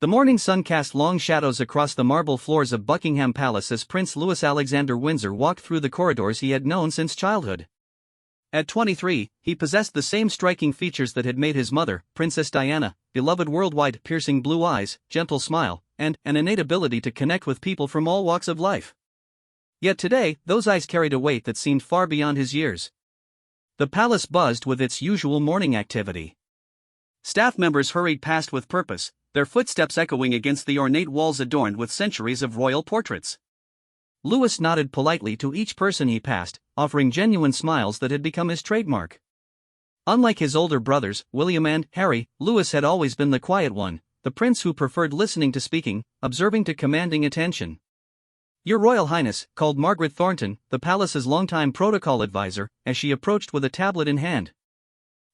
The morning sun cast long shadows across the marble floors of Buckingham Palace as Prince Louis Alexander Windsor walked through the corridors he had known since childhood. At 23, he possessed the same striking features that had made his mother, Princess Diana, beloved worldwide: piercing blue eyes, gentle smile, and an innate ability to connect with people from all walks of life. Yet today, those eyes carried a weight that seemed far beyond his years. The palace buzzed with its usual morning activity. Staff members hurried past with purpose, their footsteps echoing against the ornate walls adorned with centuries of royal portraits. Louis nodded politely to each person he passed, offering genuine smiles that had become his trademark. Unlike his older brothers, William and Harry, Louis had always been the quiet one, the prince who preferred listening to speaking, observing to commanding attention. "Your Royal Highness," called Margaret Thornton, the palace's longtime protocol advisor, as she approached with a tablet in hand.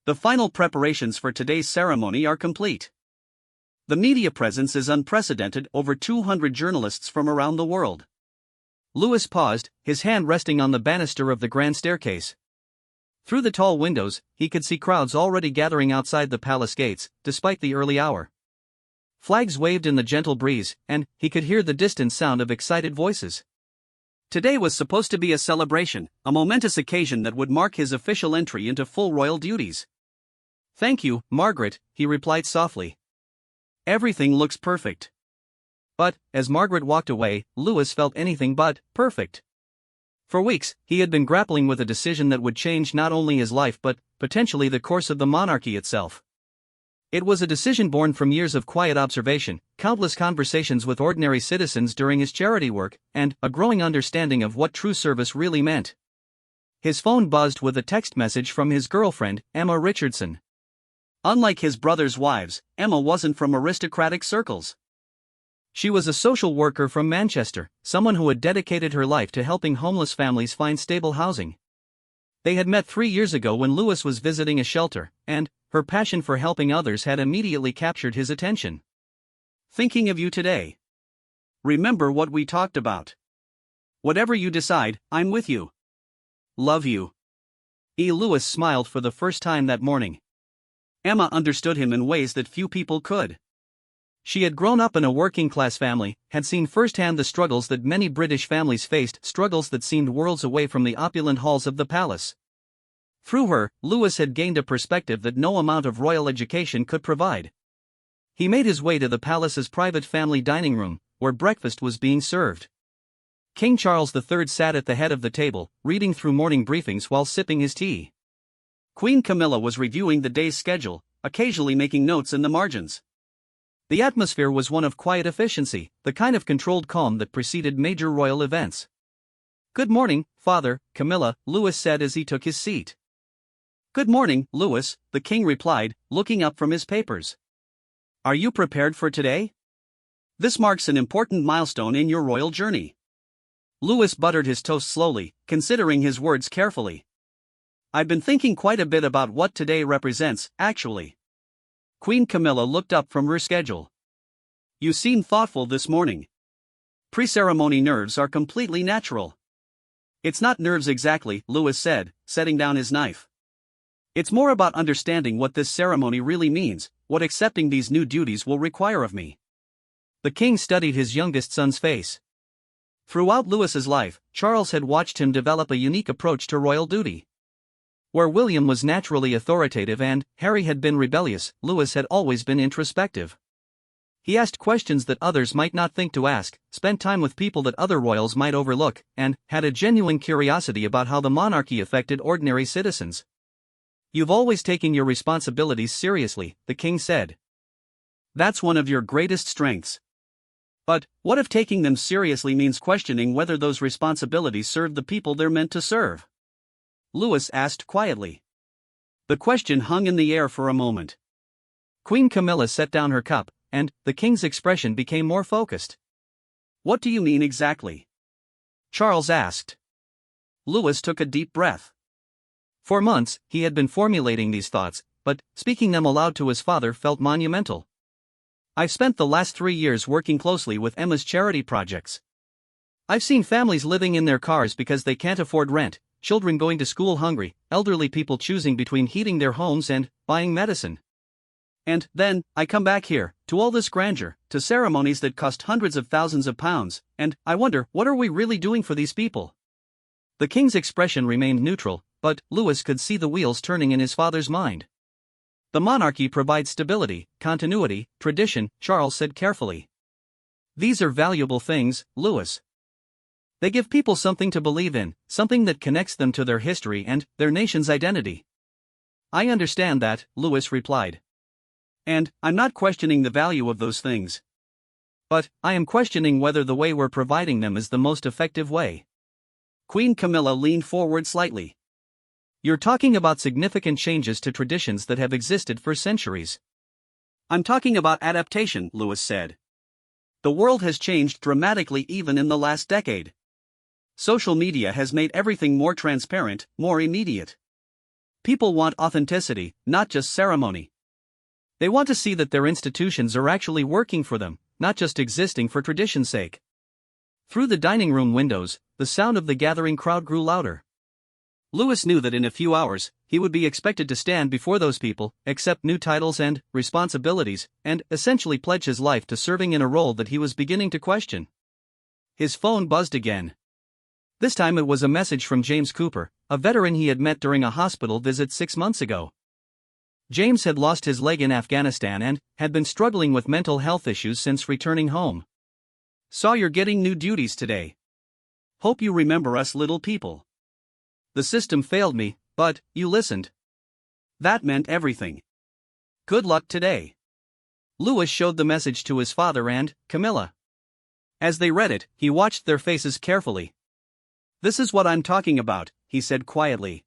"The final preparations for today's ceremony are complete. The media presence is unprecedented, over 200 journalists from around the world." Louis paused, his hand resting on the banister of the grand staircase. Through the tall windows, he could see crowds already gathering outside the palace gates, despite the early hour. Flags waved in the gentle breeze, and he could hear the distant sound of excited voices. Today was supposed to be a celebration, a momentous occasion that would mark his official entry into full royal duties. "Thank you, Margaret," he replied softly. "Everything looks perfect." But, as Margaret walked away, Louis felt anything but perfect. For weeks, he had been grappling with a decision that would change not only his life but, potentially, the course of the monarchy itself. It was a decision born from years of quiet observation, countless conversations with ordinary citizens during his charity work, and a growing understanding of what true service really meant. His phone buzzed with a text message from his girlfriend, Emma Richardson. Unlike his brother's wives, Emma wasn't from aristocratic circles. She was a social worker from Manchester, someone who had dedicated her life to helping homeless families find stable housing. They had met 3 years ago when Louis was visiting a shelter, and her passion for helping others had immediately captured his attention. "Thinking of you today. Remember what we talked about. Whatever you decide, I'm with you. Love you." Louis smiled for the first time that morning. Emma understood him in ways that few people could. She had grown up in a working-class family, had seen firsthand the struggles that many British families faced, struggles that seemed worlds away from the opulent halls of the palace. Through her, Louis had gained a perspective that no amount of royal education could provide. He made his way to the palace's private family dining room, where breakfast was being served. King Charles III sat at the head of the table, reading through morning briefings while sipping his tea. Queen Camilla was reviewing the day's schedule, occasionally making notes in the margins. The atmosphere was one of quiet efficiency, the kind of controlled calm that preceded major royal events. "Good morning, Father, Camilla," Louis said as he took his seat. "Good morning, Louis," the king replied, looking up from his papers. "Are you prepared for today? This marks an important milestone in your royal journey." Louis buttered his toast slowly, considering his words carefully. "I've been thinking quite a bit about what today represents, actually." Queen Camilla looked up from her schedule. "You seem thoughtful this morning. Pre-ceremony nerves are completely natural." "It's not nerves exactly," Louis said, setting down his knife. "It's more about understanding what this ceremony really means, what accepting these new duties will require of me." The king studied his youngest son's face. Throughout Louis's life, Charles had watched him develop a unique approach to royal duty. Where William was naturally authoritative and Harry had been rebellious, Louis had always been introspective. He asked questions that others might not think to ask, spent time with people that other royals might overlook, and had a genuine curiosity about how the monarchy affected ordinary citizens. "You've always taken your responsibilities seriously," the king said. "That's one of your greatest strengths. But what if taking them seriously means questioning whether those responsibilities serve the people they're meant to serve?" Louis asked quietly. The question hung in the air for a moment. Queen Camilla set down her cup, and the king's expression became more focused. "What do you mean exactly?" Charles asked. Louis took a deep breath. For months, he had been formulating these thoughts, but speaking them aloud to his father felt monumental. "I've spent the last 3 years working closely with Emma's charity projects. I've seen families living in their cars because they can't afford rent, children going to school hungry, elderly people choosing between heating their homes and buying medicine. And then, I come back here, to all this grandeur, to ceremonies that cost hundreds of thousands of pounds, and I wonder, what are we really doing for these people? The king's expression remained neutral, but Louis could see the wheels turning in his father's mind. The monarchy provides stability, continuity, tradition, Charles said carefully. These are valuable things, Louis. They give people something to believe in, something that connects them to their history and their nation's identity. I understand that, Louis replied. And I'm not questioning the value of those things. But I am questioning whether the way we're providing them is the most effective way. Queen Camilla leaned forward slightly. You're talking about significant changes to traditions that have existed for centuries. I'm talking about adaptation, Louis said. The world has changed dramatically even in the last decade. Social media has made everything more transparent, more immediate. People want authenticity, not just ceremony. They want to see that their institutions are actually working for them, not just existing for tradition's sake. Through the dining room windows, the sound of the gathering crowd grew louder. Louis knew that in a few hours, he would be expected to stand before those people, accept new titles and responsibilities, and essentially pledge his life to serving in a role that he was beginning to question. His phone buzzed again. This time it was a message from James Cooper, a veteran he had met during a hospital visit 6 months ago. James had lost his leg in Afghanistan and had been struggling with mental health issues since returning home. Saw you're getting new duties today. Hope you remember us little people. The system failed me, but you listened. That meant everything. Good luck today. Louis showed the message to his father and Camilla. As they read it, he watched their faces carefully. This is what I'm talking about, he said quietly.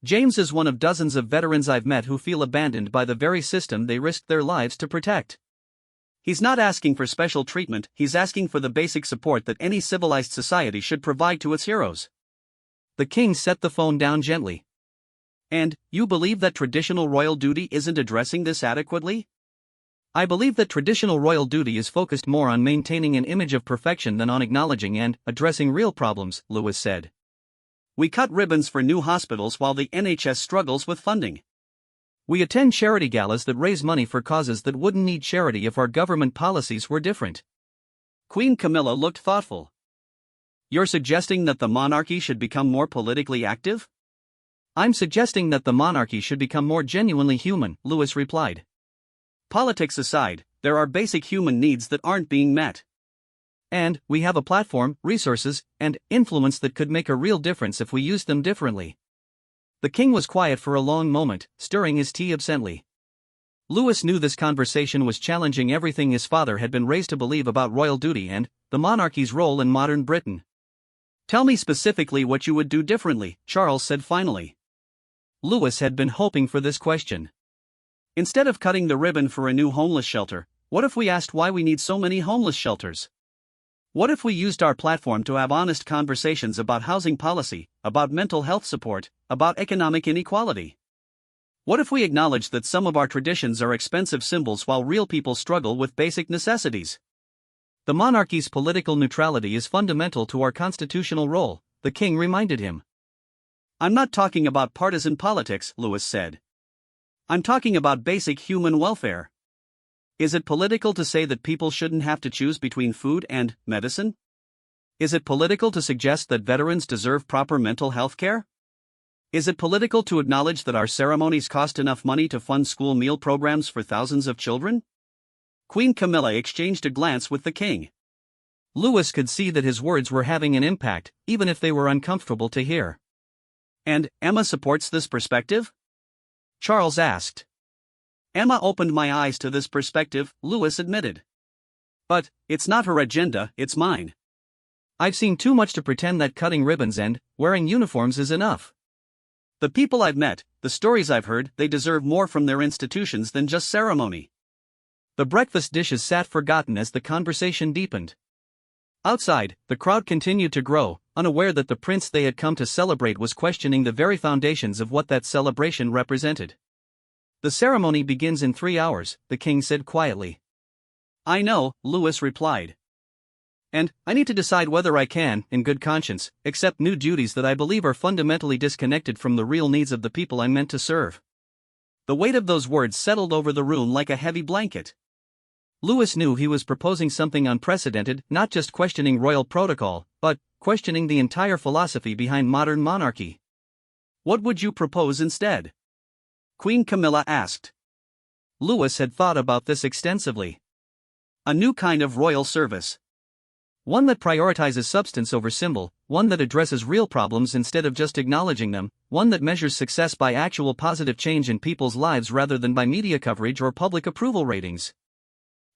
James is one of dozens of veterans I've met who feel abandoned by the very system they risked their lives to protect. He's not asking for special treatment, he's asking for the basic support that any civilized society should provide to its heroes. The king set the phone down gently. And, you believe that traditional royal duty isn't addressing this adequately? I believe that traditional royal duty is focused more on maintaining an image of perfection than on acknowledging and addressing real problems, Louis said. We cut ribbons for new hospitals while the NHS struggles with funding. We attend charity galas that raise money for causes that wouldn't need charity if our government policies were different. Queen Camilla looked thoughtful. You're suggesting that the monarchy should become more politically active? I'm suggesting that the monarchy should become more genuinely human, Louis replied. Politics aside, there are basic human needs that aren't being met. And we have a platform, resources, and influence that could make a real difference if we used them differently. The king was quiet for a long moment, stirring his tea absently. Louis knew this conversation was challenging everything his father had been raised to believe about royal duty and the monarchy's role in modern Britain. Tell me specifically what you would do differently, Charles said finally. Louis had been hoping for this question. Instead of cutting the ribbon for a new homeless shelter, what if we asked why we need so many homeless shelters? What if we used our platform to have honest conversations about housing policy, about mental health support, about economic inequality? What if we acknowledged that some of our traditions are expensive symbols while real people struggle with basic necessities? The monarchy's political neutrality is fundamental to our constitutional role, the king reminded him. I'm not talking about partisan politics, Louis said. I'm talking about basic human welfare. Is it political to say that people shouldn't have to choose between food and medicine? Is it political to suggest that veterans deserve proper mental health care? Is it political to acknowledge that our ceremonies cost enough money to fund school meal programs for thousands of children? Queen Camilla exchanged a glance with the king. Louis could see that his words were having an impact, even if they were uncomfortable to hear. And Emma supports this perspective? Charles asked. Emma opened my eyes to this perspective, Louis admitted. But it's not her agenda, it's mine. I've seen too much to pretend that cutting ribbons and wearing uniforms is enough. The people I've met, the stories I've heard, they deserve more from their institutions than just ceremony. The breakfast dishes sat forgotten as the conversation deepened. Outside, the crowd continued to grow, unaware that the prince they had come to celebrate was questioning the very foundations of what that celebration represented. The ceremony begins in 3 hours, the king said quietly. I know, Louis replied. And I need to decide whether I can, in good conscience, accept new duties that I believe are fundamentally disconnected from the real needs of the people I'm meant to serve. The weight of those words settled over the room like a heavy blanket. Louis knew he was proposing something unprecedented, not just questioning royal protocol, but questioning the entire philosophy behind modern monarchy. "What would you propose instead?" Queen Camilla asked. Louis had thought about this extensively. A new kind of royal service. One that prioritizes substance over symbol, one that addresses real problems instead of just acknowledging them, one that measures success by actual positive change in people's lives rather than by media coverage or public approval ratings.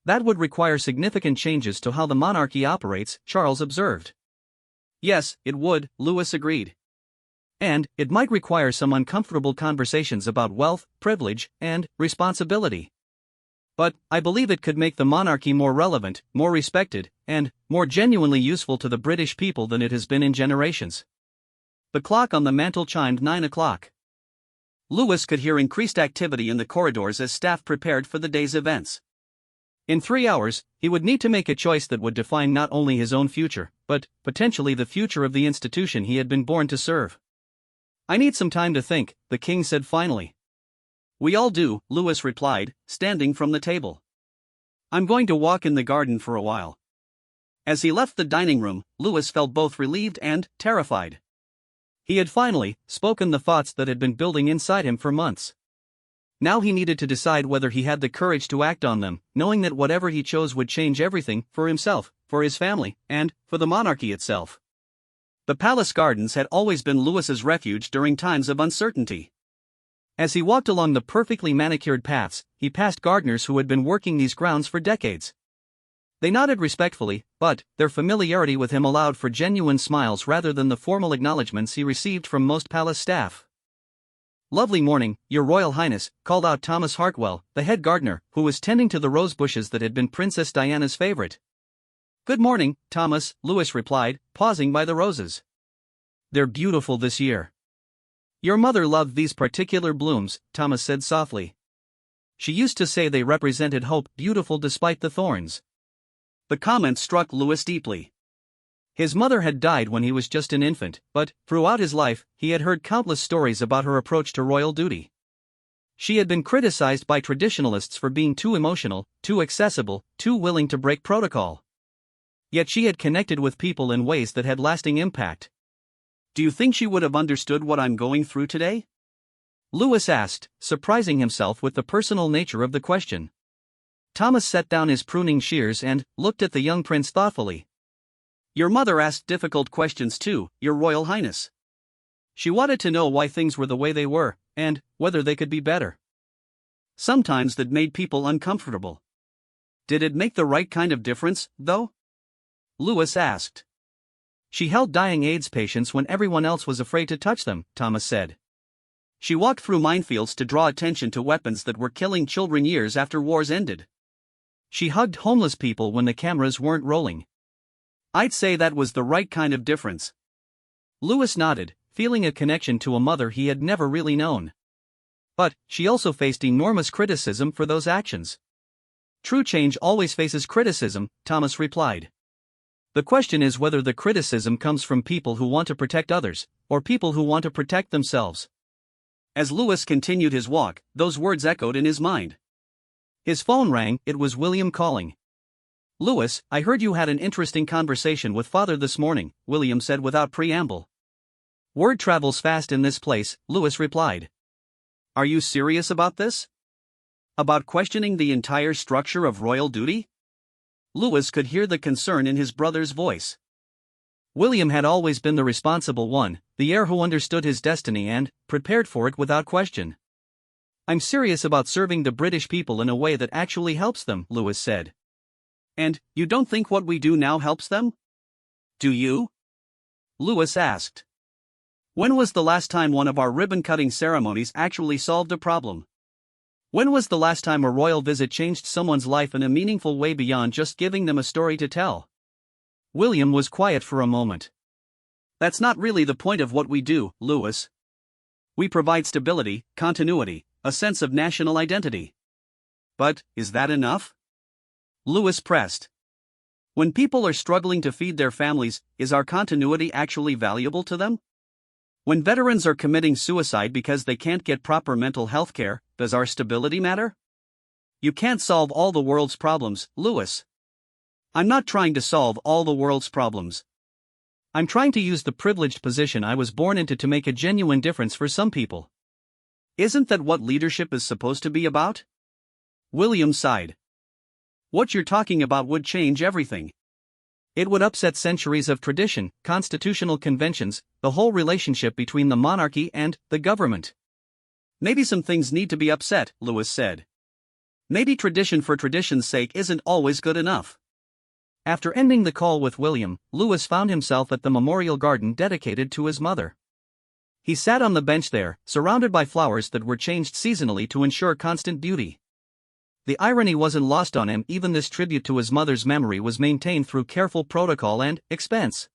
That would require significant changes to how the monarchy operates, Charles observed. Yes, it would, Louis agreed. And it might require some uncomfortable conversations about wealth, privilege, and responsibility. But I believe it could make the monarchy more relevant, more respected, and more genuinely useful to the British people than it has been in generations. The clock on the mantel chimed 9 o'clock. Louis could hear increased activity in the corridors as staff prepared for the day's events. In 3 hours, he would need to make a choice that would define not only his own future, but potentially the future of the institution he had been born to serve. "I need some time to think," the king said finally. "We all do," Louis replied, standing from the table. "I'm going to walk in the garden for a while." As he left the dining room, Louis felt both relieved and terrified. He had finally spoken the thoughts that had been building inside him for months. Now he needed to decide whether he had the courage to act on them, knowing that whatever he chose would change everything, for himself, for his family, and for the monarchy itself. The palace gardens had always been Louis's refuge during times of uncertainty. As he walked along the perfectly manicured paths, he passed gardeners who had been working these grounds for decades. They nodded respectfully, but their familiarity with him allowed for genuine smiles rather than the formal acknowledgments he received from most palace staff. "Lovely morning, Your Royal Highness," called out Thomas Hartwell, the head gardener, who was tending to the rose bushes that had been Princess Diana's favorite. "Good morning, Thomas," Louis replied, pausing by the roses. "They're beautiful this year." "Your mother loved these particular blooms," Thomas said softly. "She used to say they represented hope, beautiful despite the thorns." The comment struck Louis deeply. His mother had died when he was just an infant, but throughout his life, he had heard countless stories about her approach to royal duty. She had been criticized by traditionalists for being too emotional, too accessible, too willing to break protocol. Yet she had connected with people in ways that had lasting impact. "Do you think she would have understood what I'm going through today?" Louis asked, surprising himself with the personal nature of the question. Thomas set down his pruning shears and looked at the young prince thoughtfully. "Your mother asked difficult questions too, Your Royal Highness. She wanted to know why things were the way they were, and whether they could be better. Sometimes that made people uncomfortable. Did it make the right kind of difference, though?" Louis asked. "She held dying AIDS patients when everyone else was afraid to touch them," Thomas said. "She walked through minefields to draw attention to weapons that were killing children years after wars ended. She hugged homeless people when the cameras weren't rolling. I'd say that was the right kind of difference." Louis nodded, feeling a connection to a mother he had never really known. But she also faced enormous criticism for those actions. "True change always faces criticism," Thomas replied. "The question is whether the criticism comes from people who want to protect others, or people who want to protect themselves." As Louis continued his walk, those words echoed in his mind. His phone rang. It was William calling. "Louis, I heard you had an interesting conversation with Father this morning," William said without preamble. "Word travels fast in this place," Louis replied. "Are you serious about this? About questioning the entire structure of royal duty?" Louis could hear the concern in his brother's voice. William had always been the responsible one, the heir who understood his destiny and prepared for it without question. "I'm serious about serving the British people in a way that actually helps them," Louis said. "And you don't think what we do now helps them? Do you?" Louis asked. "When was the last time one of our ribbon-cutting ceremonies actually solved a problem? When was the last time a royal visit changed someone's life in a meaningful way beyond just giving them a story to tell?" William was quiet for a moment. "That's not really the point of what we do, Louis. We provide stability, continuity, a sense of national identity." "But is that enough?" Louis pressed. "When people are struggling to feed their families, is our continuity actually valuable to them? When veterans are committing suicide because they can't get proper mental health care, does our stability matter? You can't solve all the world's problems, Lewis. I'm not trying to solve all the world's problems. I'm trying to use the privileged position I was born into to make a genuine difference for some people. Isn't that what leadership is supposed to be about? William sighed. What you're talking about would change everything. It would upset centuries of tradition, constitutional conventions, the whole relationship between the monarchy and the government. Maybe some things need to be upset, Lewis said. Maybe tradition for tradition's sake isn't always good enough. After ending the call with William, Lewis found himself at the memorial garden dedicated to his mother. He sat on the bench there, surrounded by flowers that were changed seasonally to ensure constant beauty. The irony wasn't lost on him, even this tribute to his mother's memory was maintained through careful protocol and expense.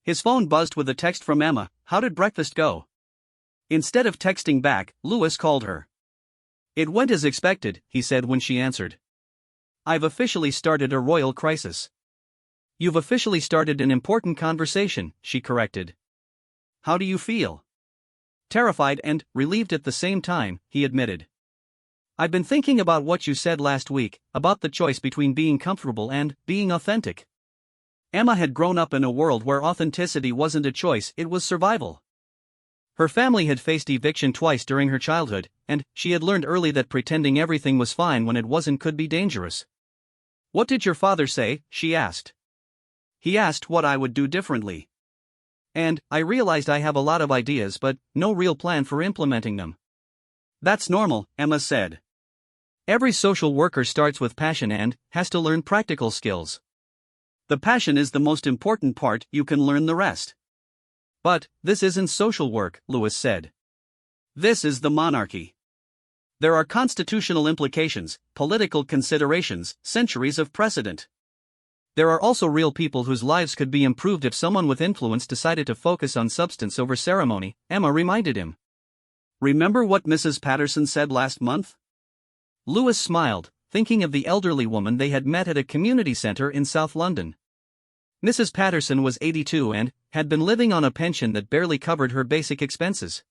His phone buzzed with a text from Emma. How did breakfast go? Instead of texting back, Lewis called her. It went as expected, he said when she answered. I've officially started a royal crisis. You've officially started an important conversation, she corrected. How do you feel? Terrified and relieved at the same time, he admitted. I've been thinking about what you said last week, about the choice between being comfortable and being authentic. Emma had grown up in a world where authenticity wasn't a choice, it was survival. Her family had faced eviction twice during her childhood, and she had learned early that pretending everything was fine when it wasn't could be dangerous. What did your father say? She asked. He asked what I would do differently. And I realized I have a lot of ideas but no real plan for implementing them. That's normal, Emma said. Every social worker starts with passion and has to learn practical skills. The passion is the most important part, you can learn the rest. But this isn't social work, Lewis said. This is the monarchy. There are constitutional implications, political considerations, centuries of precedent. There are also real people whose lives could be improved if someone with influence decided to focus on substance over ceremony, Emma reminded him. Remember what Mrs. Patterson said last month? Lewis smiled, thinking of the elderly woman they had met at a community centre in South London. Mrs. Patterson was 82 and had been living on a pension that barely covered her basic expenses.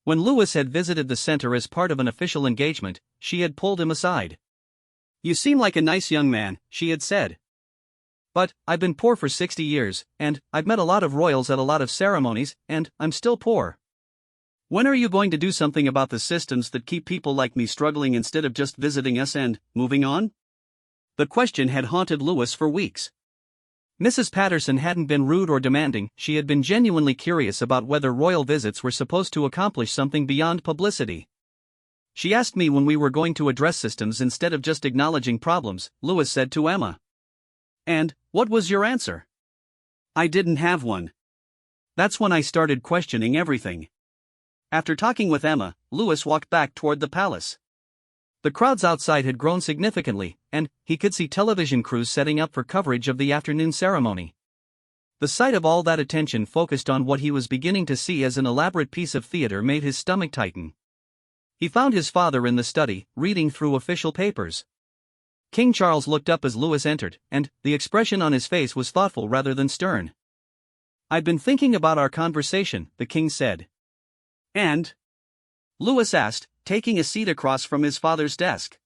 When Lewis had visited the centre as part of an official engagement, she had pulled him aside. You seem like a nice young man, she had said. But I've been poor for 60 years, and I've met a lot of royals at a lot of ceremonies, and I'm still poor. When are you going to do something about the systems that keep people like me struggling instead of just visiting us and moving on? The question had haunted Lewis for weeks. Mrs. Patterson hadn't been rude or demanding, she had been genuinely curious about whether royal visits were supposed to accomplish something beyond publicity. She asked me when we were going to address systems instead of just acknowledging problems, Lewis said to Emma. And what was your answer? I didn't have one. That's when I started questioning everything. After talking with Emma, Lewis walked back toward the palace. The crowds outside had grown significantly, and he could see television crews setting up for coverage of the afternoon ceremony. The sight of all that attention focused on what he was beginning to see as an elaborate piece of theater made his stomach tighten. He found his father in the study, reading through official papers. King Charles looked up as Lewis entered, and the expression on his face was thoughtful rather than stern. I've been thinking about our conversation, the king said. And? Lewis asked, taking a seat across from his father's desk.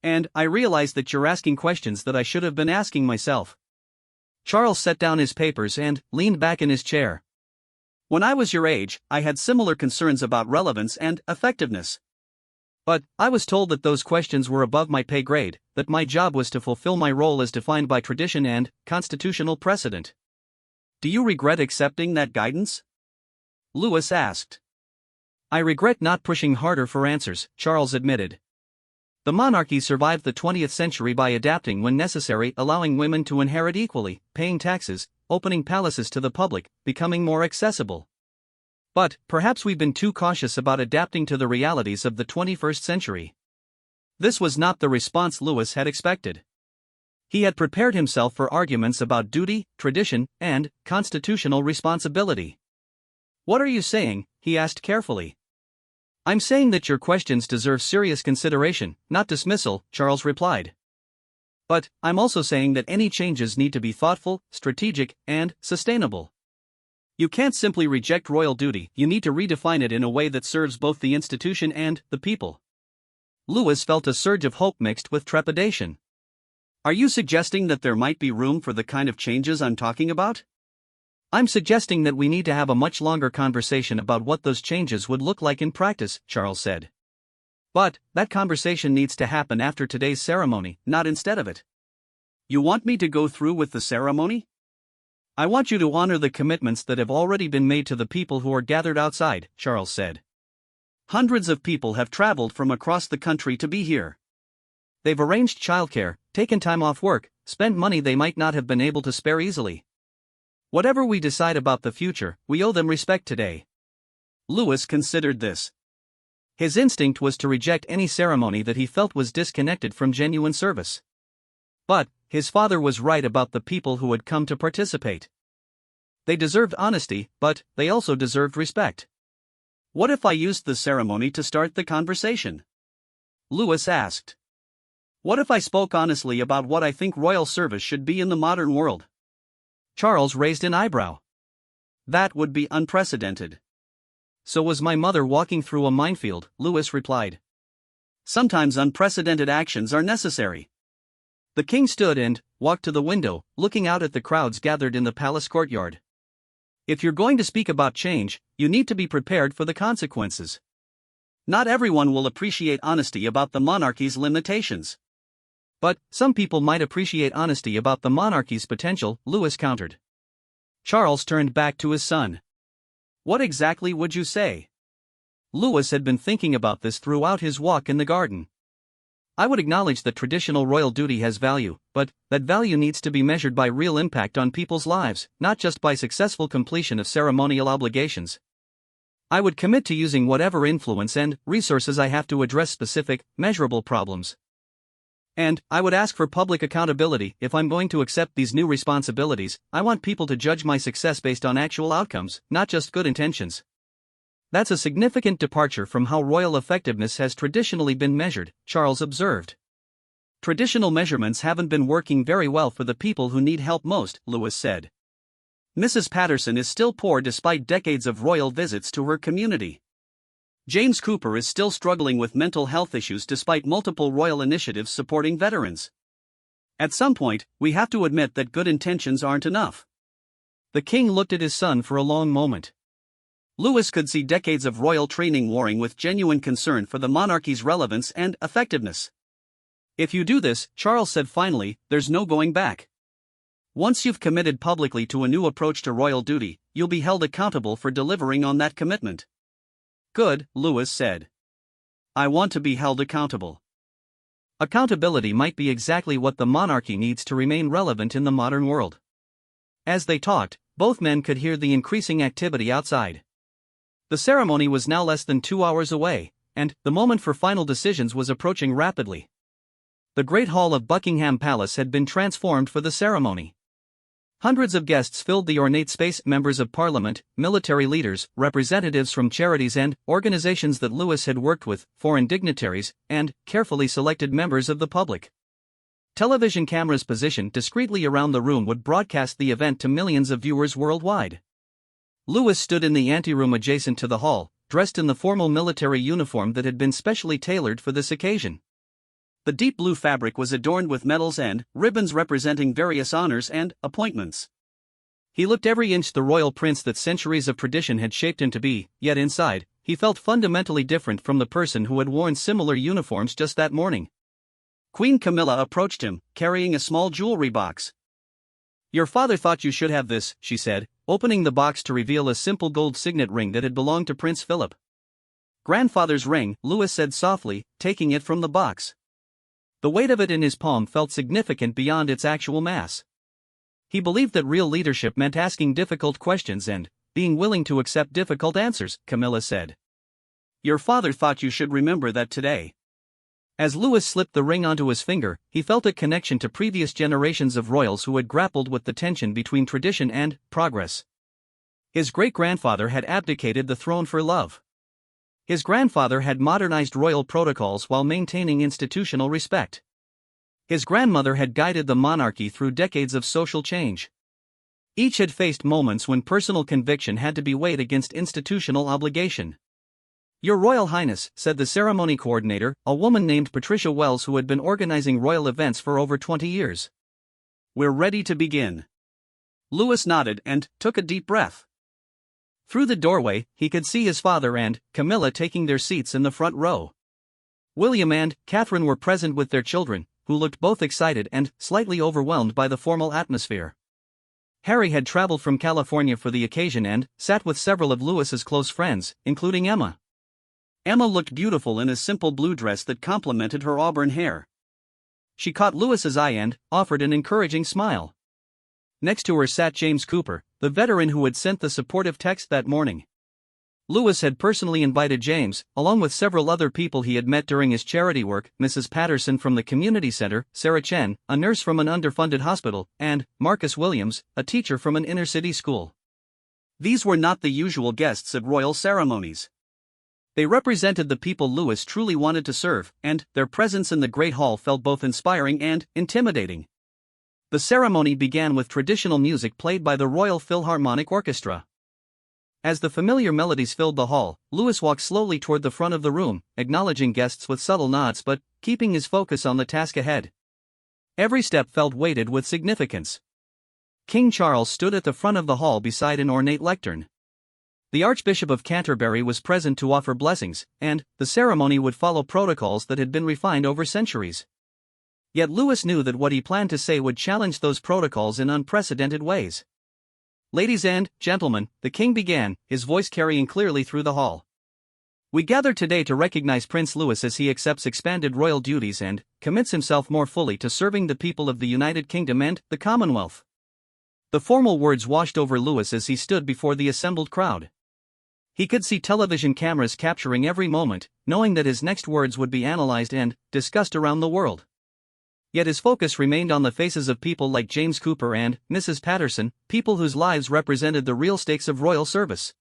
And I realized that you're asking questions that I should have been asking myself. Charles set down his papers and leaned back in his chair. When I was your age, I had similar concerns about relevance and effectiveness. But I was told that those questions were above my pay grade, that my job was to fulfill my role as defined by tradition and constitutional precedent. Do you regret accepting that guidance? Lewis asked. I regret not pushing harder for answers, Charles admitted. The monarchy survived the 20th century by adapting when necessary, allowing women to inherit equally, paying taxes, opening palaces to the public, becoming more accessible. But perhaps we've been too cautious about adapting to the realities of the 21st century. This was not the response Lewis had expected. He had prepared himself for arguments about duty, tradition, and constitutional responsibility. What are you saying? He asked carefully. I'm saying that your questions deserve serious consideration, not dismissal, Charles replied. But I'm also saying that any changes need to be thoughtful, strategic, and sustainable. You can't simply reject royal duty, you need to redefine it in a way that serves both the institution and the people. Louis felt a surge of hope mixed with trepidation. Are you suggesting that there might be room for the kind of changes I'm talking about? I'm suggesting that we need to have a much longer conversation about what those changes would look like in practice, Charles said. But that conversation needs to happen after today's ceremony, not instead of it. You want me to go through with the ceremony? I want you to honor the commitments that have already been made to the people who are gathered outside, Charles said. Hundreds of people have traveled from across the country to be here. They've arranged childcare, taken time off work, spent money they might not have been able to spare easily. Whatever we decide about the future, we owe them respect today. Louis considered this. His instinct was to reject any ceremony that he felt was disconnected from genuine service. But his father was right about the people who had come to participate. They deserved honesty, but they also deserved respect. What if I used the ceremony to start the conversation? Louis asked. What if I spoke honestly about what I think royal service should be in the modern world? Charles raised an eyebrow. That would be unprecedented. So was my mother walking through a minefield, Louis replied. Sometimes unprecedented actions are necessary. The king stood and walked to the window, looking out at the crowds gathered in the palace courtyard. If you're going to speak about change, you need to be prepared for the consequences. Not everyone will appreciate honesty about the monarchy's limitations. But some people might appreciate honesty about the monarchy's potential, Louis countered. Charles turned back to his son. What exactly would you say? Louis had been thinking about this throughout his walk in the garden. I would acknowledge that traditional royal duty has value, but that value needs to be measured by real impact on people's lives, not just by successful completion of ceremonial obligations. I would commit to using whatever influence and resources I have to address specific, measurable problems. And I would ask for public accountability. If I'm going to accept these new responsibilities, I want people to judge my success based on actual outcomes, not just good intentions. That's a significant departure from how royal effectiveness has traditionally been measured, Charles observed. Traditional measurements haven't been working very well for the people who need help most, Louis said. Mrs. Patterson is still poor despite decades of royal visits to her community. James Cooper is still struggling with mental health issues despite multiple royal initiatives supporting veterans. At some point, we have to admit that good intentions aren't enough. The king looked at his son for a long moment. Louis could see decades of royal training warring with genuine concern for the monarchy's relevance and effectiveness. If you do this, Charles said finally, there's no going back. Once you've committed publicly to a new approach to royal duty, you'll be held accountable for delivering on that commitment. Good, Louis said. I want to be held accountable. Accountability might be exactly what the monarchy needs to remain relevant in the modern world. As they talked, both men could hear the increasing activity outside. The ceremony was now less than 2 hours away, and the moment for final decisions was approaching rapidly. The Great Hall of Buckingham Palace had been transformed for the ceremony. Hundreds of guests filled the ornate space, members of parliament, military leaders, representatives from charities and organizations that Louis had worked with, foreign dignitaries, and carefully selected members of the public. Television cameras positioned discreetly around the room would broadcast the event to millions of viewers worldwide. Louis stood in the anteroom adjacent to the hall, dressed in the formal military uniform that had been specially tailored for this occasion. The deep blue fabric was adorned with medals and ribbons representing various honors and appointments. He looked every inch the royal prince that centuries of tradition had shaped him to be, yet inside, he felt fundamentally different from the person who had worn similar uniforms just that morning. Queen Camilla approached him, carrying a small jewelry box. Your father thought you should have this, she said, opening the box to reveal a simple gold signet ring that had belonged to Prince Philip. Grandfather's ring, Louis said softly, taking it from the box. The weight of it in his palm felt significant beyond its actual mass. He believed that real leadership meant asking difficult questions and being willing to accept difficult answers, Camilla said. Your father thought you should remember that today. As Louis slipped the ring onto his finger, he felt a connection to previous generations of royals who had grappled with the tension between tradition and progress. His great-grandfather had abdicated the throne for love. His grandfather had modernized royal protocols while maintaining institutional respect. His grandmother had guided the monarchy through decades of social change. Each had faced moments when personal conviction had to be weighed against institutional obligation. "Your Royal Highness," said the ceremony coordinator, a woman named Patricia Wells who had been organizing royal events for over 20 years. "We're ready to begin." Louis nodded and took a deep breath. Through the doorway, he could see his father and Camilla taking their seats in the front row. William and Catherine were present with their children, who looked both excited and slightly overwhelmed by the formal atmosphere. Harry had traveled from California for the occasion and sat with several of Louis's close friends, including Emma. Emma looked beautiful in a simple blue dress that complemented her auburn hair. She caught Louis's eye and offered an encouraging smile. Next to her sat James Cooper, the veteran who had sent the supportive text that morning. Louis had personally invited James, along with several other people he had met during his charity work, Mrs. Patterson from the community center, Sarah Chen, a nurse from an underfunded hospital, and Marcus Williams, a teacher from an inner-city school. These were not the usual guests at royal ceremonies. They represented the people Louis truly wanted to serve, and their presence in the Great Hall felt both inspiring and intimidating. The ceremony began with traditional music played by the Royal Philharmonic Orchestra. As the familiar melodies filled the hall, Louis walked slowly toward the front of the room, acknowledging guests with subtle nods but keeping his focus on the task ahead. Every step felt weighted with significance. King Charles stood at the front of the hall beside an ornate lectern. The Archbishop of Canterbury was present to offer blessings, and the ceremony would follow protocols that had been refined over centuries. Yet Louis knew that what he planned to say would challenge those protocols in unprecedented ways. "Ladies and gentlemen," the king began, his voice carrying clearly through the hall. "We gather today to recognize Prince Louis as he accepts expanded royal duties and commits himself more fully to serving the people of the United Kingdom and the Commonwealth." The formal words washed over Louis as he stood before the assembled crowd. He could see television cameras capturing every moment, knowing that his next words would be analyzed and discussed around the world. Yet his focus remained on the faces of people like James Cooper and Mrs. Patterson, people whose lives represented the real stakes of royal service.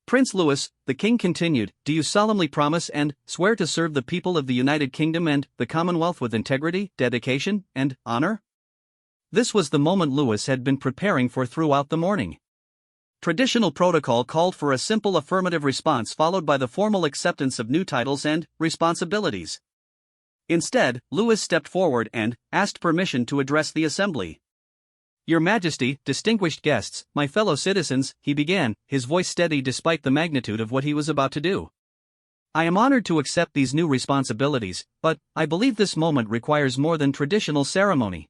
"Prince Louis," the king continued, "do you solemnly promise and swear to serve the people of the United Kingdom and the Commonwealth with integrity, dedication, and honor?" This was the moment Louis had been preparing for throughout the morning. Traditional protocol called for a simple affirmative response followed by the formal acceptance of new titles and responsibilities. Instead, Louis stepped forward and asked permission to address the assembly. "Your Majesty, distinguished guests, my fellow citizens," he began, his voice steady despite the magnitude of what he was about to do. "I am honored to accept these new responsibilities, but I believe this moment requires more than traditional ceremony.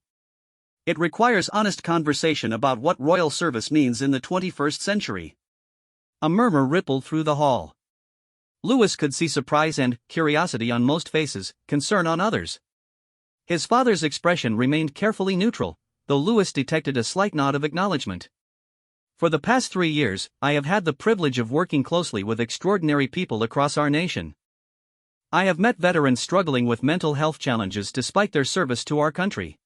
It requires honest conversation about what royal service means in the 21st century." A murmur rippled through the hall. Louis could see surprise and curiosity on most faces, concern on others. His father's expression remained carefully neutral, though Louis detected a slight nod of acknowledgement. "For the past 3 years, I have had the privilege of working closely with extraordinary people across our nation. I have met veterans struggling with mental health challenges despite their service to our country.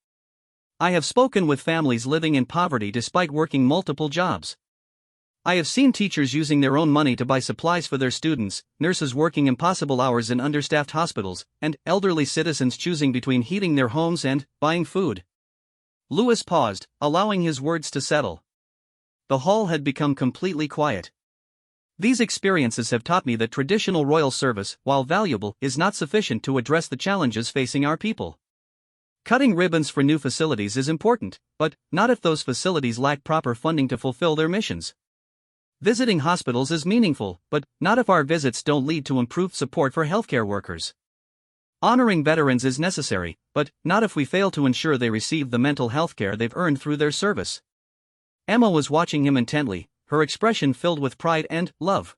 I have spoken with families living in poverty despite working multiple jobs. I have seen teachers using their own money to buy supplies for their students, nurses working impossible hours in understaffed hospitals, and elderly citizens choosing between heating their homes and buying food." Louis paused, allowing his words to settle. The hall had become completely quiet. "These experiences have taught me that traditional royal service, while valuable, is not sufficient to address the challenges facing our people. Cutting ribbons for new facilities is important, but not if those facilities lack proper funding to fulfill their missions. Visiting hospitals is meaningful, but not if our visits don't lead to improved support for healthcare workers. Honoring veterans is necessary, but not if we fail to ensure they receive the mental health care they've earned through their service." Emma was watching him intently, her expression filled with pride and love.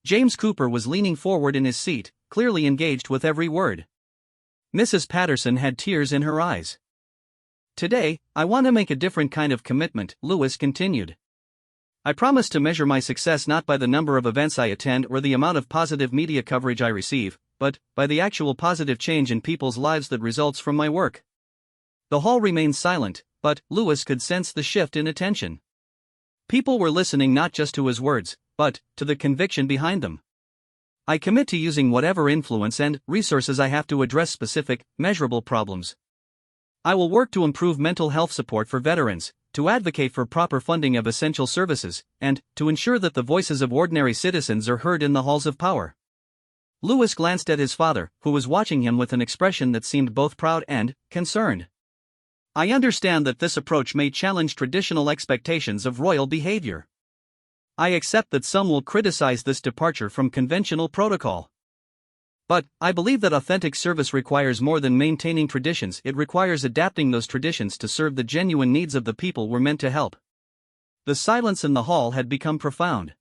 James Cooper was leaning forward in his seat, clearly engaged with every word. Mrs. Patterson had tears in her eyes. "Today, I want to make a different kind of commitment," Louis continued. "I promise to measure my success not by the number of events I attend or the amount of positive media coverage I receive, but by the actual positive change in people's lives that results from my work." The hall remained silent, but Louis could sense the shift in attention. People were listening not just to his words, but to the conviction behind them. "I commit to using whatever influence and resources I have to address specific, measurable problems. I will work to improve mental health support for veterans, to advocate for proper funding of essential services, and to ensure that the voices of ordinary citizens are heard in the halls of power. Louis glanced at his father, who was watching him with an expression that seemed both proud and concerned. I understand that this approach may challenge traditional expectations of royal behavior. I accept that some will criticize this departure from conventional protocol. But I believe that authentic service requires more than maintaining traditions, it requires adapting those traditions to serve the genuine needs of the people we're meant to help. The silence in the hall had become profound.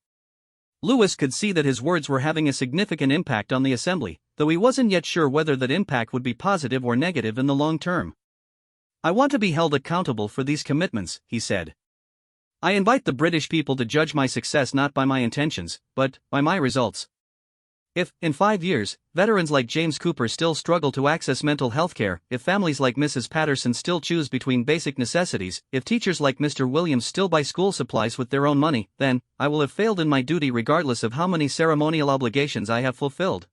Louis could see that his words were having a significant impact on the assembly, though he wasn't yet sure whether that impact would be positive or negative in the long term. I want to be held accountable for these commitments, he said. I invite the British people to judge my success not by my intentions, but by my results. If, in 5 years, veterans like James Cooper still struggle to access mental health care, if families like Mrs. Patterson still choose between basic necessities, if teachers like Mr. Williams still buy school supplies with their own money, then I will have failed in my duty regardless of how many ceremonial obligations I have fulfilled.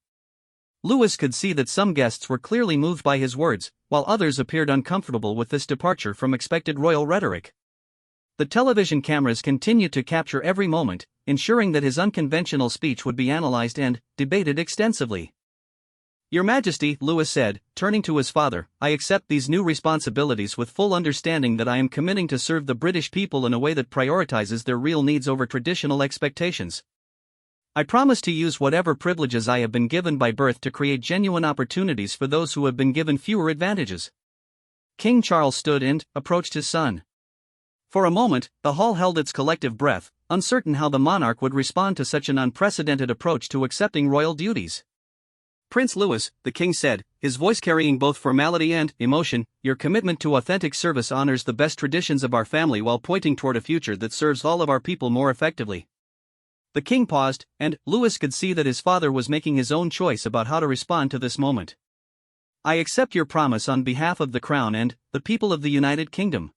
Louis could see that some guests were clearly moved by his words, while others appeared uncomfortable with this departure from expected royal rhetoric. The television cameras continued to capture every moment, ensuring that his unconventional speech would be analyzed and debated extensively. Your Majesty, Louis said, turning to his father, I accept these new responsibilities with full understanding that I am committing to serve the British people in a way that prioritizes their real needs over traditional expectations. I promise to use whatever privileges I have been given by birth to create genuine opportunities for those who have been given fewer advantages. King Charles stood and approached his son. For a moment, the hall held its collective breath, uncertain how the monarch would respond to such an unprecedented approach to accepting royal duties. Prince Louis, the king said, his voice carrying both formality and emotion, your commitment to authentic service honors the best traditions of our family while pointing toward a future that serves all of our people more effectively. The king paused, and Louis could see that his father was making his own choice about how to respond to this moment. I accept your promise on behalf of the Crown and the people of the United Kingdom.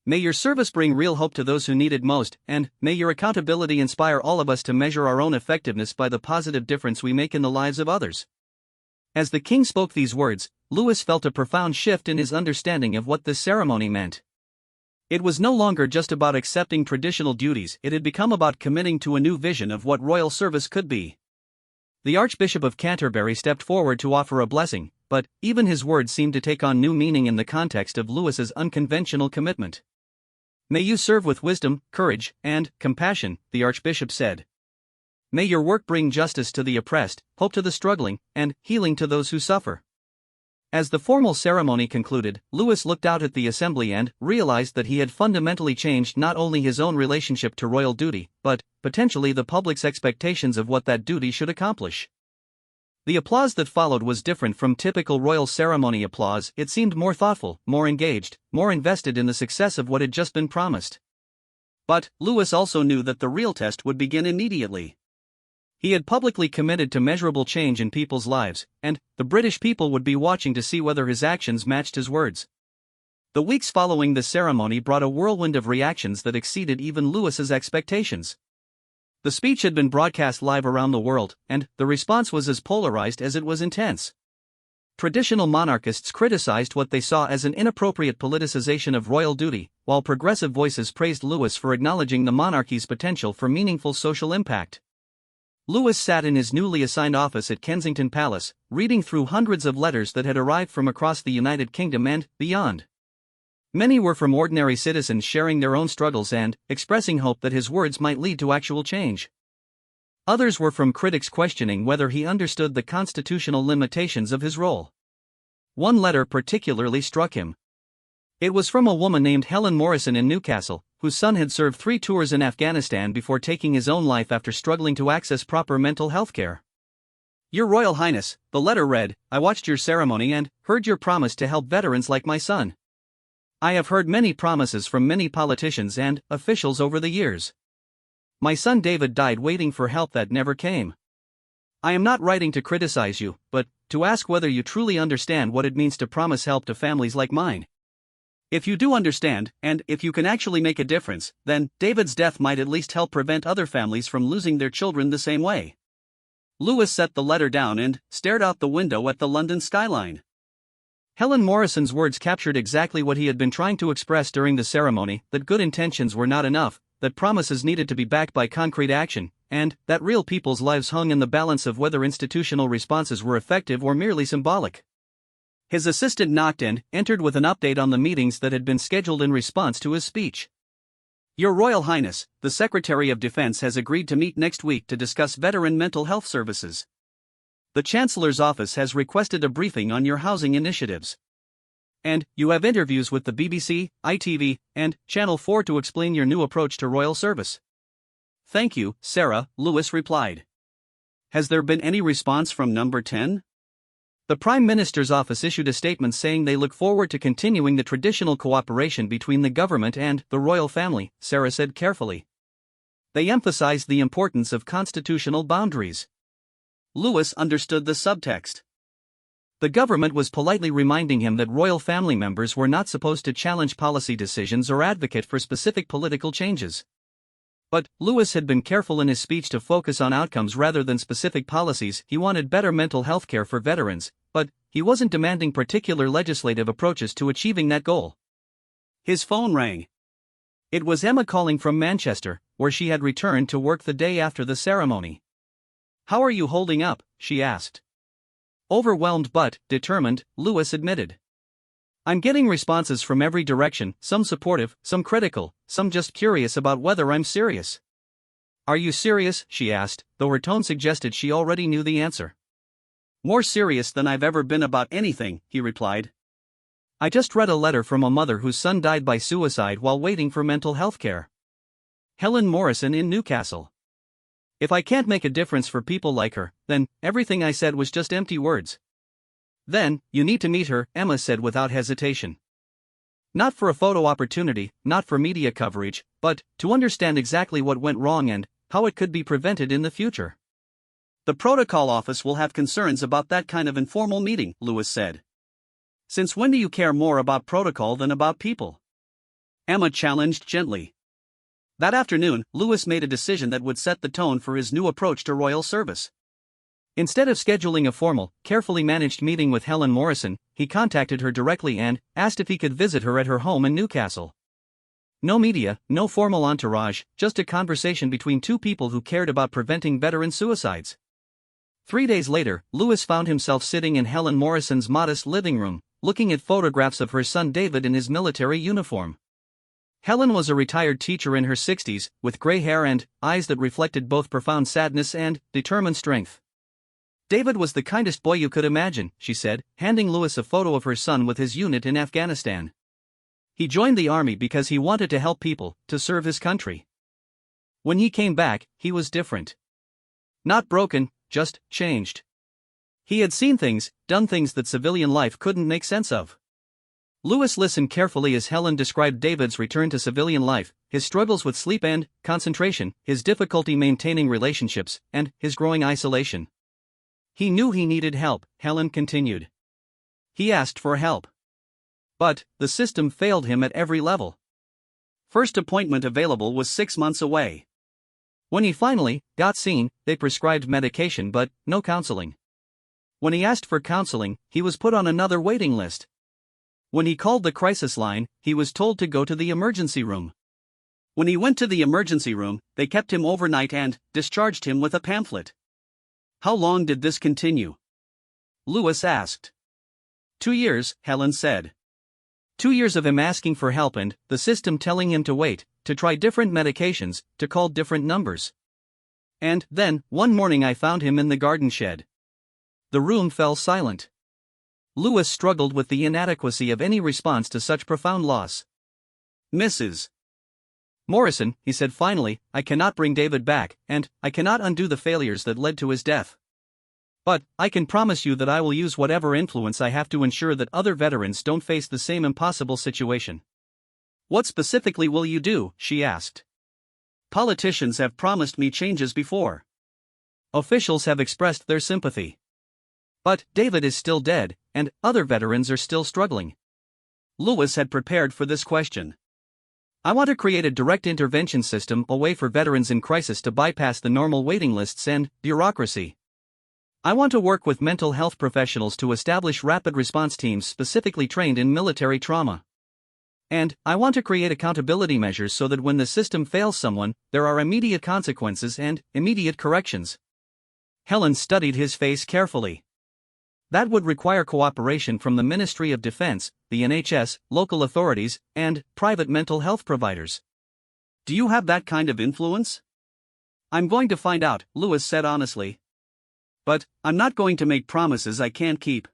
May your service bring real hope to those who need it most, and may your accountability inspire all of us to measure our own effectiveness by the positive difference we make in the lives of others. As the king spoke these words, Louis felt a profound shift in his understanding of what this ceremony meant. It was no longer just about accepting traditional duties, it had become about committing to a new vision of what royal service could be. The Archbishop of Canterbury stepped forward to offer a blessing, but even his words seemed to take on new meaning in the context of Louis's unconventional commitment. May you serve with wisdom, courage, and compassion, the Archbishop said. May your work bring justice to the oppressed, hope to the struggling, and healing to those who suffer. As the formal ceremony concluded, Louis looked out at the assembly and realized that he had fundamentally changed not only his own relationship to royal duty, but potentially the public's expectations of what that duty should accomplish. The applause that followed was different from typical royal ceremony applause. It seemed more thoughtful, more engaged, more invested in the success of what had just been promised. But Louis also knew that the real test would begin immediately. He had publicly committed to measurable change in people's lives, and the British people would be watching to see whether his actions matched his words. The weeks following the ceremony brought a whirlwind of reactions that exceeded even Louis's expectations. The speech had been broadcast live around the world, and the response was as polarized as it was intense. Traditional monarchists criticized what they saw as an inappropriate politicization of royal duty, while progressive voices praised Louis for acknowledging the monarchy's potential for meaningful social impact. Louis sat in his newly assigned office at Kensington Palace, reading through hundreds of letters that had arrived from across the United Kingdom and beyond. Many were from ordinary citizens sharing their own struggles and expressing hope that his words might lead to actual change. Others were from critics questioning whether he understood the constitutional limitations of his role. One letter particularly struck him. It was from a woman named Helen Morrison in Newcastle, whose son had served 3 tours in Afghanistan before taking his own life after struggling to access proper mental health care. Your Royal Highness, the letter read, I watched your ceremony and heard your promise to help veterans like my son. I have heard many promises from many politicians and officials over the years. My son David died waiting for help that never came. I am not writing to criticize you, but to ask whether you truly understand what it means to promise help to families like mine. If you do understand, and if you can actually make a difference, then David's death might at least help prevent other families from losing their children the same way. Louis set the letter down and stared out the window at the London skyline. Helen Morrison's words captured exactly what he had been trying to express during the ceremony, that good intentions were not enough, that promises needed to be backed by concrete action, and that real people's lives hung in the balance of whether institutional responses were effective or merely symbolic. His assistant knocked and entered with an update on the meetings that had been scheduled in response to his speech. Your Royal Highness, the Secretary of Defense has agreed to meet next week to discuss veteran mental health services. The Chancellor's office has requested a briefing on your housing initiatives. And you have interviews with the BBC, ITV, and Channel 4 to explain your new approach to royal service. Thank you, Sarah, Lewis replied. Has there been any response from number 10? The Prime Minister's office issued a statement saying they look forward to continuing the traditional cooperation between the government and the royal family, Sarah said carefully. They emphasized the importance of constitutional boundaries. Lewis understood the subtext. The government was politely reminding him that royal family members were not supposed to challenge policy decisions or advocate for specific political changes. But Lewis had been careful in his speech to focus on outcomes rather than specific policies. He wanted better mental health care for veterans, but he wasn't demanding particular legislative approaches to achieving that goal. His phone rang. It was Emma calling from Manchester, where she had returned to work the day after the ceremony. How are you holding up? She asked. Overwhelmed but determined, Lewis admitted. I'm getting responses from every direction, some supportive, some critical, some just curious about whether I'm serious. Are you serious? She asked, though her tone suggested she already knew the answer. More serious than I've ever been about anything, he replied. I just read a letter from a mother whose son died by suicide while waiting for mental health care. Helen Morrison in Newcastle. If I can't make a difference for people like her, then everything I said was just empty words. Then, you need to meet her, Emma said without hesitation. Not for a photo opportunity, not for media coverage, but to understand exactly what went wrong and how it could be prevented in the future. The protocol office will have concerns about that kind of informal meeting, Lewis said. Since when do you care more about protocol than about people? Emma challenged gently. That afternoon, Lewis made a decision that would set the tone for his new approach to royal service. Instead of scheduling a formal, carefully managed meeting with Helen Morrison, he contacted her directly and asked if he could visit her at her home in Newcastle. No media, no formal entourage, just a conversation between two people who cared about preventing veteran suicides. 3 days later, Lewis found himself sitting in Helen Morrison's modest living room, looking at photographs of her son David in his military uniform. Helen was a retired teacher in her 60s, with gray hair and eyes that reflected both profound sadness and determined strength. David was the kindest boy you could imagine, she said, handing Lewis a photo of her son with his unit in Afghanistan. He joined the army because he wanted to help people, to serve his country. When he came back, he was different. Not broken, just changed. He had seen things, done things that civilian life couldn't make sense of. Lewis listened carefully as Helen described David's return to civilian life, his struggles with sleep and concentration, his difficulty maintaining relationships, and his growing isolation. He knew he needed help, Helen continued. He asked for help. But the system failed him at every level. First appointment available was 6 months away. When he finally got seen, they prescribed medication but no counseling. When he asked for counseling, he was put on another waiting list. When he called the crisis line, he was told to go to the emergency room. When he went to the emergency room, they kept him overnight and discharged him with a pamphlet. How long did this continue? Lewis asked. 2 years, Helen said. 2 years of him asking for help and the system telling him to wait, to try different medications, to call different numbers. And then, one morning I found him in the garden shed. The room fell silent. Lewis struggled with the inadequacy of any response to such profound loss. Mrs. Morrison, he said finally, I cannot bring David back, and I cannot undo the failures that led to his death. But I can promise you that I will use whatever influence I have to ensure that other veterans don't face the same impossible situation. What specifically will you do? She asked. Politicians have promised me changes before. Officials have expressed their sympathy. But David is still dead, and other veterans are still struggling. Lewis had prepared for this question. I want to create a direct intervention system, a way for veterans in crisis to bypass the normal waiting lists and bureaucracy. I want to work with mental health professionals to establish rapid response teams specifically trained in military trauma. And I want to create accountability measures so that when the system fails someone, there are immediate consequences and immediate corrections. Helen studied his face carefully. That would require cooperation from the Ministry of Defense, the NHS, local authorities, and private mental health providers. Do you have that kind of influence? I'm going to find out, Lewis said honestly. But I'm not going to make promises I can't keep.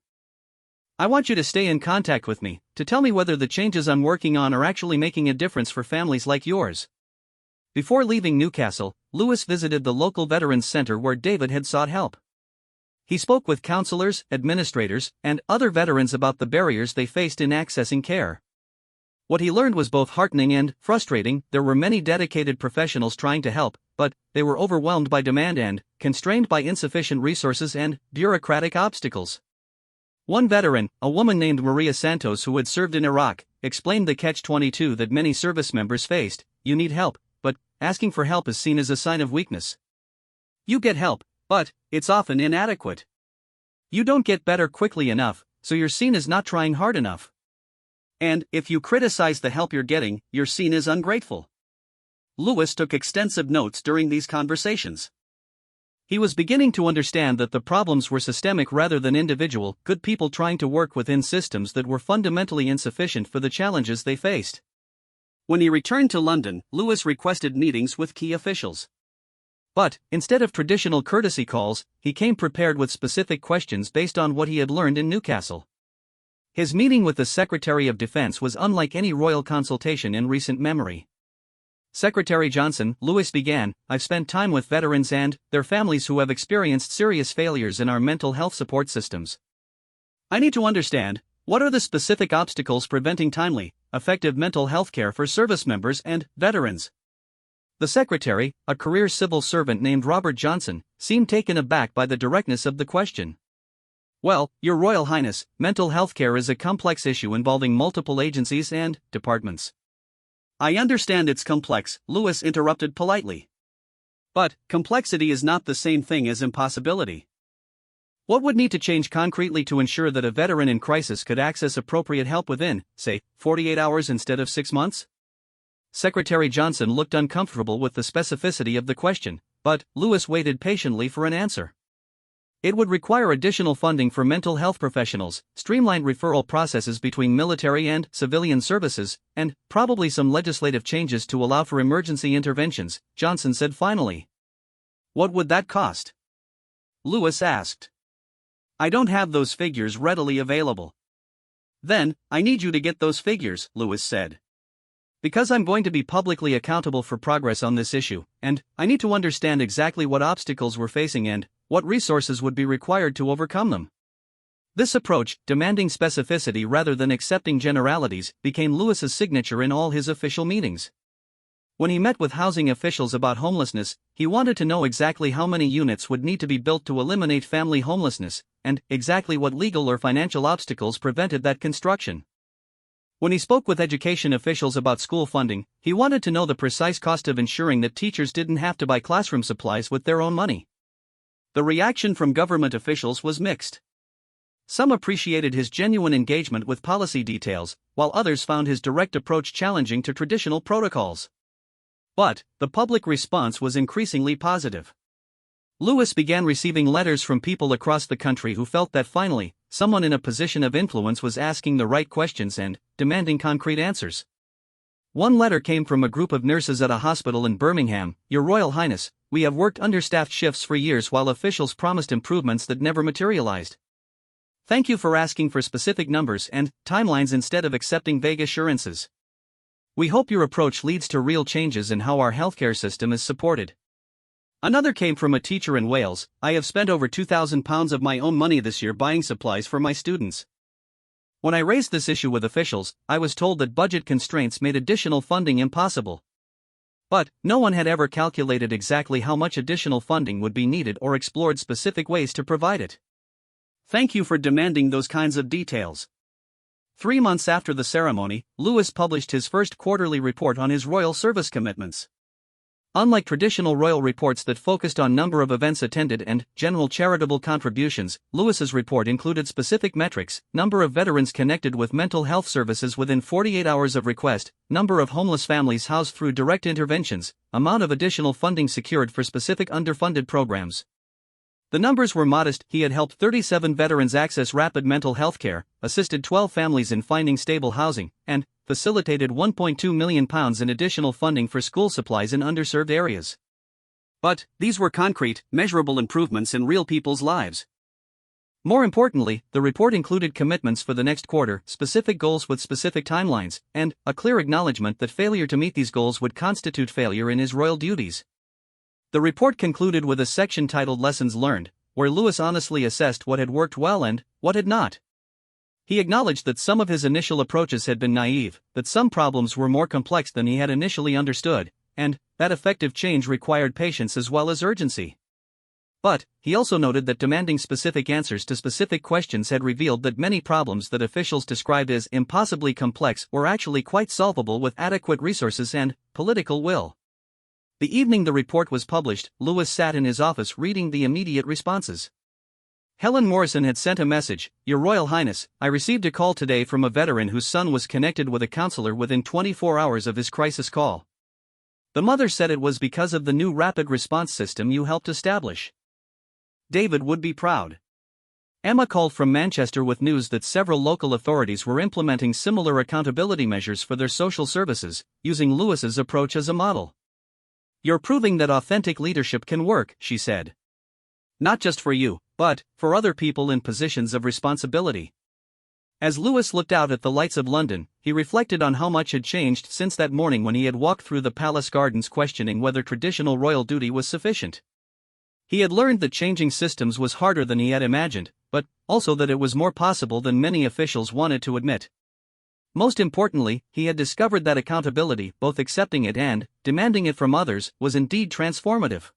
I want you to stay in contact with me, to tell me whether the changes I'm working on are actually making a difference for families like yours. Before leaving Newcastle, Lewis visited the local Veterans Center where David had sought help. He spoke with counselors, administrators, and other veterans about the barriers they faced in accessing care. What he learned was both heartening and frustrating. There were many dedicated professionals trying to help, but they were overwhelmed by demand and constrained by insufficient resources and bureaucratic obstacles. One veteran, a woman named Maria Santos who had served in Iraq, explained the catch-22 that many service members faced. You need help, but asking for help is seen as a sign of weakness. You get help, but it's often inadequate. You don't get better quickly enough, so you're seen as not trying hard enough. And if you criticize the help you're getting, you're seen as ungrateful. Lewis took extensive notes during these conversations. He was beginning to understand that the problems were systemic rather than individual, good people trying to work within systems that were fundamentally insufficient for the challenges they faced. When he returned to London, Lewis requested meetings with key officials. But, instead of traditional courtesy calls, he came prepared with specific questions based on what he had learned in Newcastle. His meeting with the Secretary of Defense was unlike any royal consultation in recent memory. Secretary Johnson, Lewis began, I've spent time with veterans and their families who have experienced serious failures in our mental health support systems. I need to understand, what are the specific obstacles preventing timely, effective mental health care for service members and veterans? The secretary, a career civil servant named Robert Johnson, seemed taken aback by the directness of the question. Well, Your Royal Highness, mental health care is a complex issue involving multiple agencies and departments. I understand it's complex, Lewis interrupted politely. But complexity is not the same thing as impossibility. What would need to change concretely to ensure that a veteran in crisis could access appropriate help within, say, 48 hours instead of 6 months? Secretary Johnson looked uncomfortable with the specificity of the question, but Lewis waited patiently for an answer. It would require additional funding for mental health professionals, streamlined referral processes between military and civilian services, and probably some legislative changes to allow for emergency interventions, Johnson said finally. What would that cost? Lewis asked. I don't have those figures readily available. Then, I need you to get those figures, Lewis said. Because I'm going to be publicly accountable for progress on this issue, and I need to understand exactly what obstacles we're facing and what resources would be required to overcome them. This approach, demanding specificity rather than accepting generalities, became Lewis's signature in all his official meetings. When he met with housing officials about homelessness, he wanted to know exactly how many units would need to be built to eliminate family homelessness, and exactly what legal or financial obstacles prevented that construction. When he spoke with education officials about school funding, he wanted to know the precise cost of ensuring that teachers didn't have to buy classroom supplies with their own money. The reaction from government officials was mixed. Some appreciated his genuine engagement with policy details, while others found his direct approach challenging to traditional protocols. But the public response was increasingly positive. Lewis began receiving letters from people across the country who felt that finally, someone in a position of influence was asking the right questions and demanding concrete answers. One letter came from a group of nurses at a hospital in Birmingham. Your Royal Highness, we have worked understaffed shifts for years while officials promised improvements that never materialized. Thank you for asking for specific numbers and timelines instead of accepting vague assurances. We hope your approach leads to real changes in how our healthcare system is supported. Another came from a teacher in Wales. I have spent over £2,000 of my own money this year buying supplies for my students. When I raised this issue with officials, I was told that budget constraints made additional funding impossible. But no one had ever calculated exactly how much additional funding would be needed or explored specific ways to provide it. Thank you for demanding those kinds of details. 3 months after the ceremony, Lewis published his first quarterly report on his royal service commitments. Unlike traditional royal reports that focused on number of events attended and general charitable contributions, Lewis's report included specific metrics: number of veterans connected with mental health services within 48 hours of request, number of homeless families housed through direct interventions, amount of additional funding secured for specific underfunded programs. The numbers were modest. He had helped 37 veterans access rapid mental health care, assisted 12 families in finding stable housing, and facilitated £1.2 million in additional funding for school supplies in underserved areas. But these were concrete, measurable improvements in real people's lives. More importantly, the report included commitments for the next quarter, specific goals with specific timelines, and a clear acknowledgement that failure to meet these goals would constitute failure in his royal duties. The report concluded with a section titled Lessons Learned, where Lewis honestly assessed what had worked well and what had not. He acknowledged that some of his initial approaches had been naive, that some problems were more complex than he had initially understood, and that effective change required patience as well as urgency. But he also noted that demanding specific answers to specific questions had revealed that many problems that officials described as impossibly complex were actually quite solvable with adequate resources and political will. The evening the report was published, Lewis sat in his office reading the immediate responses. Helen Morrison had sent a message: "Your Royal Highness, I received a call today from a veteran whose son was connected with a counselor within 24 hours of his crisis call. The mother said it was because of the new rapid response system you helped establish. David would be proud." Emma called from Manchester with news that several local authorities were implementing similar accountability measures for their social services, using Lewis's approach as a model. "You're proving that authentic leadership can work," she said. "Not just for you, but for other people in positions of responsibility." As Lewis looked out at the lights of London, he reflected on how much had changed since that morning when he had walked through the palace gardens questioning whether traditional royal duty was sufficient. He had learned that changing systems was harder than he had imagined, but also that it was more possible than many officials wanted to admit. Most importantly, he had discovered that accountability, both accepting it and demanding it from others, was indeed transformative.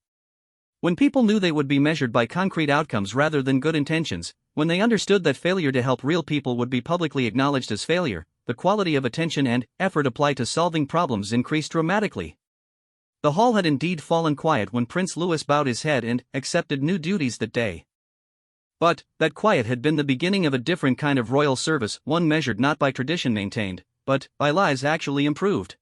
When people knew they would be measured by concrete outcomes rather than good intentions, when they understood that failure to help real people would be publicly acknowledged as failure, the quality of attention and effort applied to solving problems increased dramatically. The hall had indeed fallen quiet when Prince Louis bowed his head and accepted new duties that day. But that quiet had been the beginning of a different kind of royal service, one measured not by tradition maintained, but by lives actually improved.